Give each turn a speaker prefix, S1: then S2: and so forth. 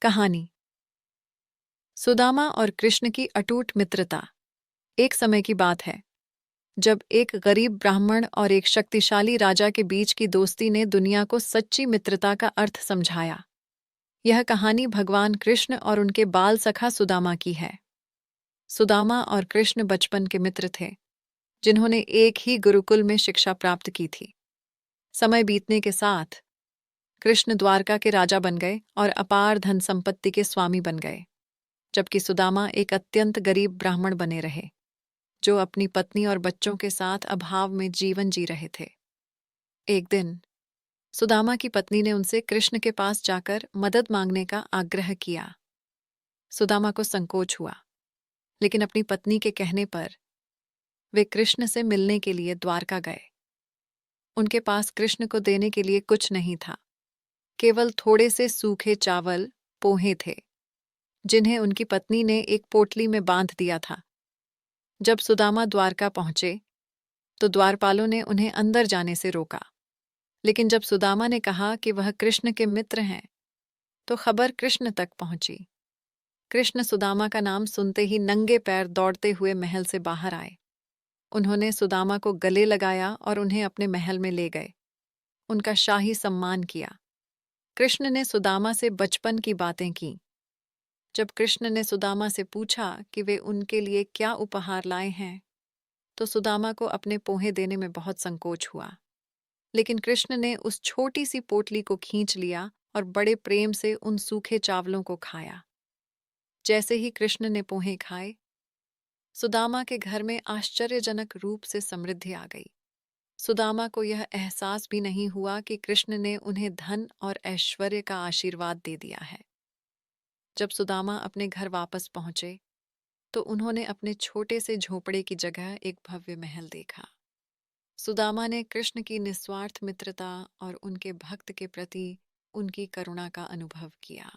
S1: कहानी सुदामा और कृष्ण की अटूट मित्रता। एक समय की बात है जब एक गरीब ब्राह्मण और एक शक्तिशाली राजा के बीच की दोस्ती ने दुनिया को सच्ची मित्रता का अर्थ समझाया। यह कहानी भगवान कृष्ण और उनके बाल सखा सुदामा की है। सुदामा और कृष्ण बचपन के मित्र थे, जिन्होंने एक ही गुरुकुल में शिक्षा प्राप्त की थी। समय बीतने के साथ कृष्ण द्वारका के राजा बन गए और अपार धन संपत्ति के स्वामी बन गए, जबकि सुदामा एक अत्यंत गरीब ब्राह्मण बने रहे, जो अपनी पत्नी और बच्चों के साथ अभाव में जीवन जी रहे थे। एक दिन सुदामा की पत्नी ने उनसे कृष्ण के पास जाकर मदद मांगने का आग्रह किया। सुदामा को संकोच हुआ, लेकिन अपनी पत्नी के कहने पर वे कृष्ण से मिलने के लिए द्वारका गए। उनके पास कृष्ण को देने के लिए कुछ नहीं था, केवल थोड़े से सूखे चावल, पोहे थे, जिन्हें उनकी पत्नी ने एक पोटली में बांध दिया था। जब सुदामा द्वारका पहुंचे तो द्वारपालों ने उन्हें अंदर जाने से रोका, लेकिन जब सुदामा ने कहा कि वह कृष्ण के मित्र हैं, तो खबर कृष्ण तक पहुंची। कृष्ण सुदामा का नाम सुनते ही नंगे पैर दौड़ते हुए महल से बाहर आए। उन्होंने सुदामा को गले लगाया और उन्हें अपने महल में ले गए। उनका शाही सम्मान किया। कृष्ण ने सुदामा से बचपन की बातें की। जब कृष्ण ने सुदामा से पूछा कि वे उनके लिए क्या उपहार लाए हैं, तो सुदामा को अपने पोहे देने में बहुत संकोच हुआ। लेकिन कृष्ण ने उस छोटी सी पोटली को खींच लिया और बड़े प्रेम से उन सूखे चावलों को खाया। जैसे ही कृष्ण ने पोहे खाए, सुदामा के घर में आश्चर्यजनक रूप से समृद्धि आ गई। सुदामा को यह एहसास भी नहीं हुआ कि कृष्ण ने उन्हें धन और ऐश्वर्य का आशीर्वाद दे दिया है। जब सुदामा अपने घर वापस पहुंचे, तो उन्होंने अपने छोटे से झोपड़े की जगह एक भव्य महल देखा। सुदामा ने कृष्ण की निस्वार्थ मित्रता और उनके भक्त के प्रति उनकी करुणा का अनुभव किया।